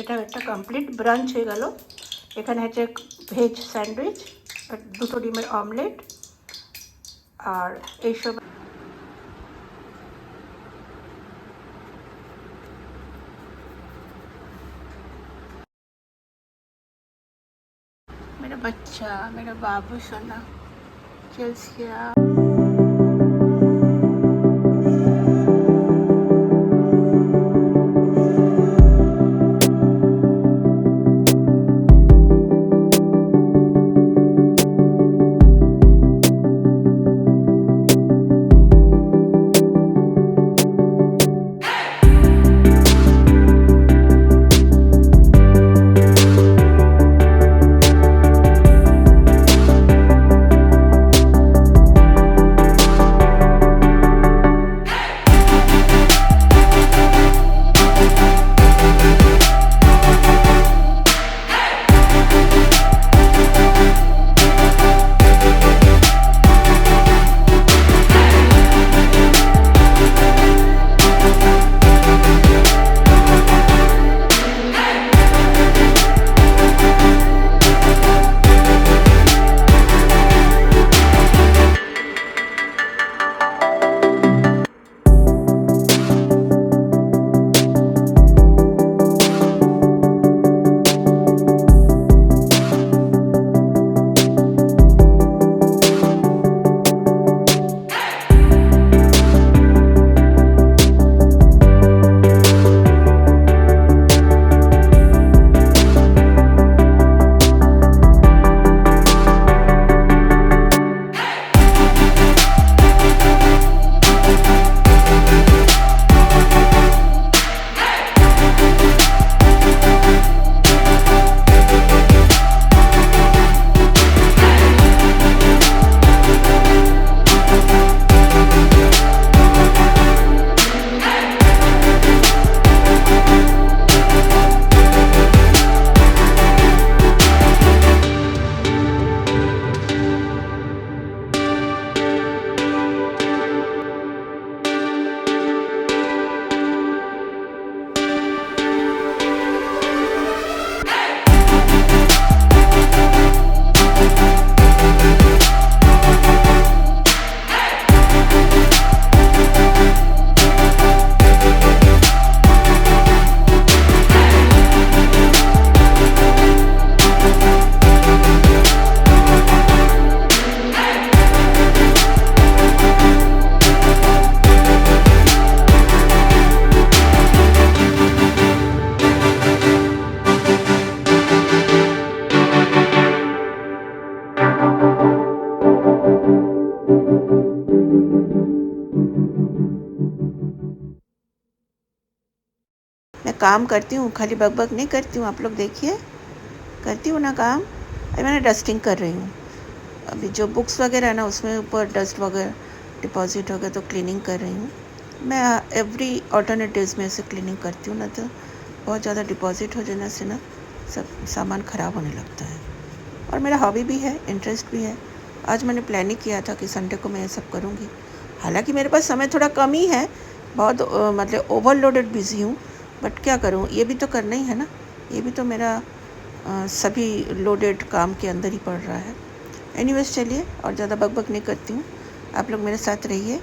এটা একটা complete branch হয়ে গেল। এখানে আছে ভেজ স্যান্ডউইচ, দুটো ডিমের অমলেট আর এইসব। मेरा बच्चा, मेरा बाबू सोना चेल्सिया। मैं काम करती हूँ, खाली बकबक नहीं करती हूँ। आप लोग देखिए, करती हूँ ना काम। अभी मैंने डस्टिंग कर रही हूँ। अभी जो बुक्स वगैरह है ना, उसमें ऊपर डस्ट वगैरह डिपॉजिट हो गया तो क्लीनिंग कर रही हूँ। मैं एवरी ऑल्टरनेट डेज़ में ऐसे क्लीनिंग करती हूँ, ना तो बहुत ज़्यादा डिपॉजिट हो जाने से ना सब सामान ख़राब होने लगता है। और मेरा हॉबी भी है, इंटरेस्ट भी है। आज मैंने प्लानिंग किया था कि संडे को मैं ये सब करूँगी। हालांकि मेरे पास समय थोड़ा कम ही है, बहुत मतलब ओवरलोडेड बिज़ी हूँ, बट क्या करूँ, ये भी तो करना ही है ना। ये भी तो मेरा सभी लोडेड काम के अंदर ही पड़ रहा है। एनीवेज, चलिए और ज़्यादा बकबक नहीं करती हूँ, आप लोग मेरे साथ रहिए।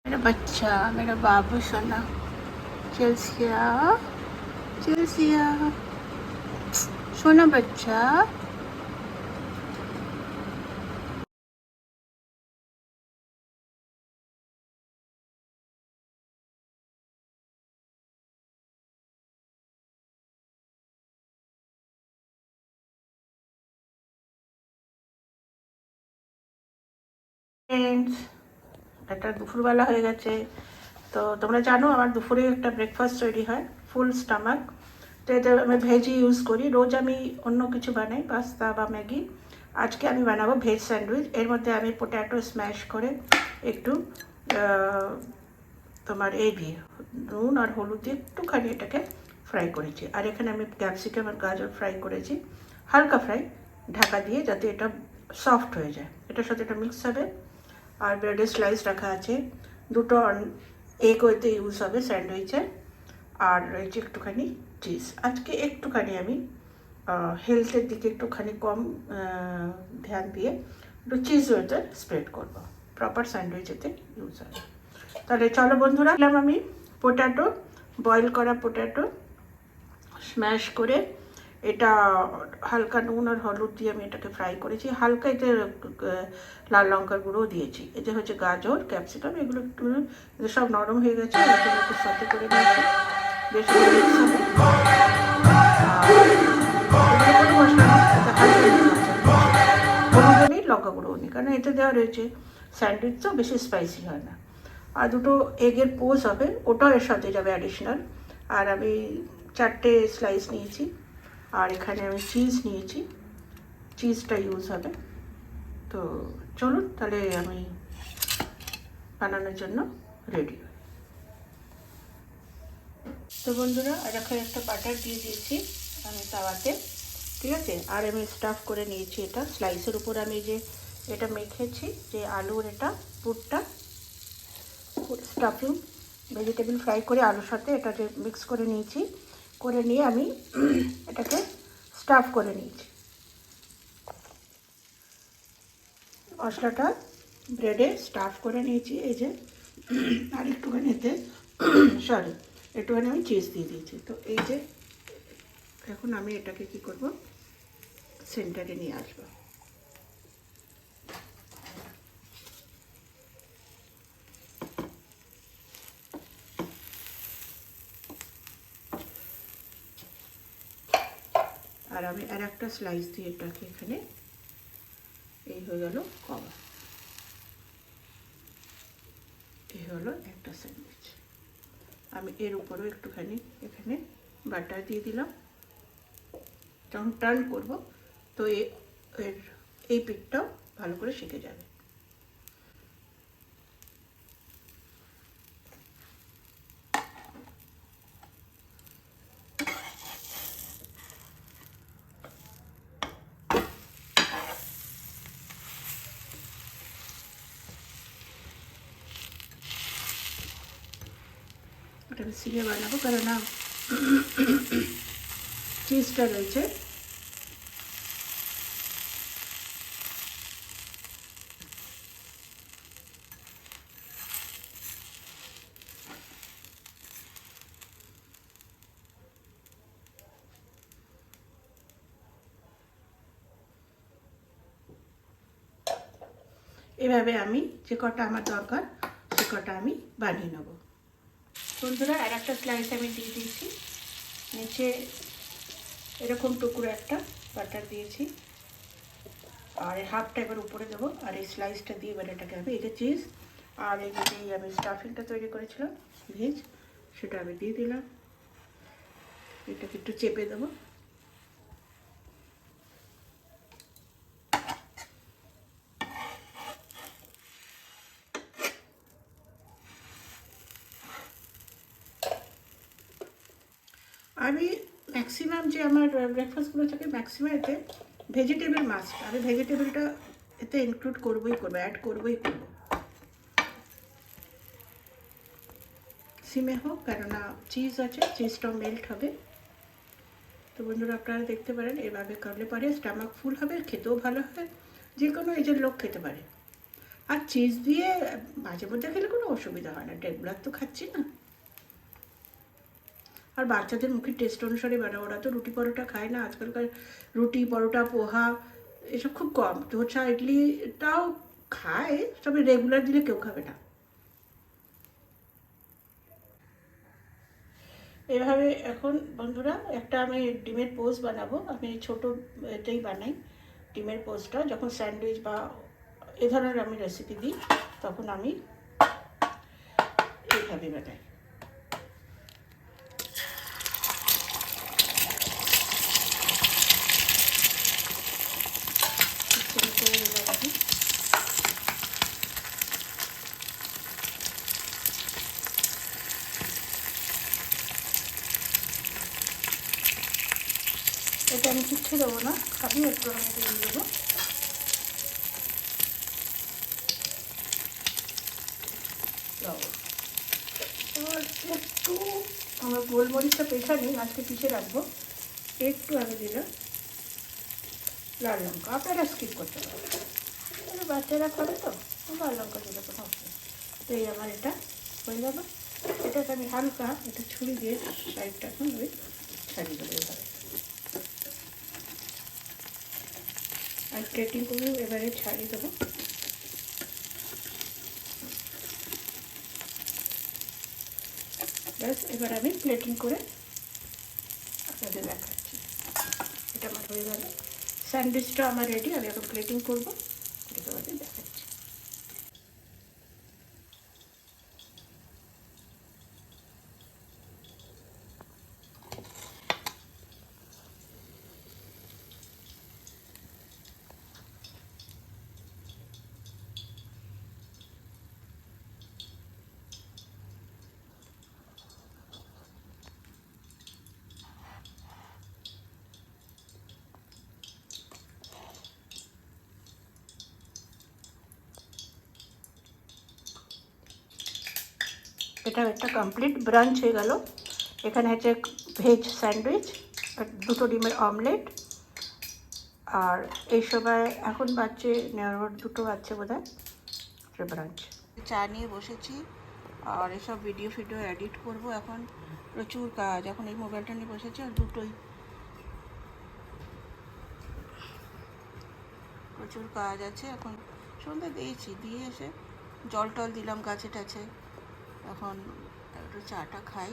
मेरा बच्चा, मेरा बाबू सोना, चेल्सिया, चेल्सिया, सोना बच्चा। ফ্রেন্ডস, এটা দুপুরবেলা হয়ে গেছে। তো তোমরা জানো আমার দুপুরে একটা ব্রেকফাস্ট তৈরি হয় ফুল স্টামাক। তো এতে আমি ভেজই ইউজ করি। রোজ আমি অন্য কিছু বানাই, পাস্তা বা ম্যাগি। আজকে আমি বানাবো ভেজ স্যান্ডউইচ। এর মধ্যে আমি পোট্যাটো স্ম্যাশ করে একটু তোমার এই দিয়ে নুন আর হলুদ দিয়ে একটুখানি এটাকে ফ্রাই করেছি। আর এখানে আমি ক্যাপসিকাম আর গাজর ফ্রাই করেছি, হালকা ফ্রাই, ঢাকা দিয়ে, যাতে এটা সফট হয়ে যায়। এটার সাথে এটা মিক্স হবে। আর ব্রেডের স্লাইস রাখা আছে, দুটো এগ ওইতে ইউজ হবে স্যান্ডউইচে। আর রয়েছে একটুখানি চিজ। আজকে একটুখানি আমি হেলথের দিকে একটুখানি কম ধ্যান দিয়ে একটু চিজ ওইতে স্প্রেড করবো, প্রপার স্যান্ডউইচেতে ইউজ হবে। তাহলে চলো বন্ধুরা, আমি পোট্যাটো, বয়েল করা পোট্যাটো স্ম্যাশ করে এটা হালকা নুন আর হলুদ দিয়ে আমি এটাকে ফ্রাই করেছি। হালকা এতে লাল লঙ্কার গুঁড়োও দিয়েছি। এতে হচ্ছে গাজর, ক্যাপসিকাম, এগুলো একটু সব নরম হয়ে গেছে, এগুলো একটু সাথে করে নিয়েছি। বেশ মিক্স হবে। কোনো মশলা হলুদও নেই, লঙ্কা গুঁড়োও নেই, কারণ এতে দেওয়া রয়েছে স্যান্ডউইচ, তো বেশি স্পাইসি হয় না। আর দুটো এগের পোজ হবে, ওটাও এর সাথে যাবে অ্যাডিশনাল। আর আমি 4টে স্লাইস নিয়েছি। আর এখানে আমি চিজ নিয়েছি, চিজটা ইউজ হবে। তো চলুন তাহলে আমি বানানোর জন্য রেডি হই। তো বন্ধুরা, এখানে একটা বাটার দিয়ে দিয়েছি আমি তাওয়াতে, ঠিক আছে। আর আমি স্টাফ করে নিয়েছি এটা স্লাইসের উপর। আমি যে এটা মেখেছি, যে আলুর এটা পুরটা, স্টাফিং ভেজিটেবল ফ্রাই করে আলুর সাথে এটাকে মিক্স করে নিয়েছি। করে নিয়ে আমি এটাকে স্টাফ করে নিয়েছি। মশলাটা ব্রেডে স্টাফ করে নিয়েছি, এই যে। আর একটুখানি এতে সরি একটুখানি আমি চিজ দিয়ে দিয়েছি। তো এই যে এখন আমি এটাকে কি করব, সেন্টারে নিয়ে আসবো। আর আমি আর একটা স্লাইস দিয়ে এটাকে এখানে, এই হয়ে গেল কভার। এই হলো একটা স্যান্ডউইচ। আমি এর উপরেও একটুখানি এখানে বাটার দিয়ে দিলাম। যখন টার্ন করবো তো এই পিঠটাও ভালো করে শিখে যাবে। ওটা আমি সিলে বানাবো, কারণ চিজটা রয়েছে। এভাবে আমি যে কটা আমার দরকার সে কটা আমি বানিয়ে নেব। বন্ধুরা, আর একটা স্লাইস আমি দিয়ে দিয়েছি, নিচে এরকম টুকরো একটা বাটার দিয়েছি। আর এই হাফটা এবার উপরে দেবো। আর এই স্লাইসটা দিয়ে এবার এটাকে আমি, এই যে চিজ আর এই যে আমি স্টাফিংটা তৈরি করেছিলাম ভেজ, সেটা আমি দিয়ে দিলাম। এটাকে একটু চেপে দেবো। আমি ম্যাক্সিমাম যে আমার ব্রেকফাস্টগুলো থাকে, ম্যাক্সিমাম এতে ভেজিটেবল মাস্ট। আমি ভেজিটেবলটা এতে ইনক্লুড করবোই করবো, অ্যাড করবোই করবো। সিমে হোক, কেননা চিজ আছে, চিজটাও মেল্ট হবে। তো বন্ধুরা, আপনারা দেখতে পারেন এভাবে করলে পরে স্টামাক ফুল হবে, খেতেও ভালো হয়, যে কোনো এজের লোক খেতে পারে। আর চিজ দিয়ে মাঝে মধ্যে খেলে কোনো অসুবিধা হয় না, রেগুলার তো খাচ্ছি না। আর বাচ্চাদের মুখের টেস্ট অনুসারে বানাবো, ওরা তো রুটি পরোটা খায় না আজকালকার। রুটি পরোটা পোহা এসব খুব কম, ধোসা ইডলিটাও খায়, তবে রেগুলার দিলে কেউ খাবে না। এভাবে এখন বন্ধুরা একটা আমি ডিমের পোস্ট বানাবো। আমি ছোটো এটাই বানাই ডিমের পোস্টটা, যখন স্যান্ডউইচ বা এ ধরনের আমি রেসিপি দিই তখন আমি এইভাবে বানাই। এটা আমি কিচ্ছু দেবো না, খালি একটু আমি দিয়ে দেবো। এবার একটু আমার গোলমরিচটা পেঁচা নেই, আজকে পিষে রাখবো। একটু আমি দিলাম লাল লঙ্কা, আপনারা স্কিপ করতে পারেন, বাচ্চারা খাবে তো লাল লঙ্কা দিলে কোনো অসুবিধা। তো এই আমার এটা হয়ে গেল। এটাকে আমি হালকা এটা ছুরি দিয়ে সাইডটা এখন ওই ছাড়িয়ে দেবো এবারে। আর প্লেটিং করেও এবারে ছাড়িয়ে দেবো। ব্যাস, এবার আমি প্লেটিং করে আপনাদের দেখাচ্ছি। এটা আমার হয়ে গেল, স্যান্ডউইচটা আমার রেডি। আমি এখন প্লেটিং করবো, এটা তোমাদের দেখাচ্ছি। এটা একটা কমপ্লিট ব্রাঞ্চ হয়ে গেল। এখানে আছে ভেজ স্যান্ডউইচ, দুটো ডিমের অমলেট, আর এই সময় এখন বাচ্চে দুটো বাচ্চে বোধ হয় ব্রাঞ্চ। চা নিয়ে বসেছি আর এসব ভিডিও এডিট করব। এখন প্রচুর কাজ, এখন এই মোবাইলটা নিয়ে বসেছি আর দুটোই প্রচুর কাজ আছে। এখন সন্ধ্যা দিয়েছি, দিয়ে এসে জল টল দিলাম গাছে টাছে, এখন একটু চাটা খাই।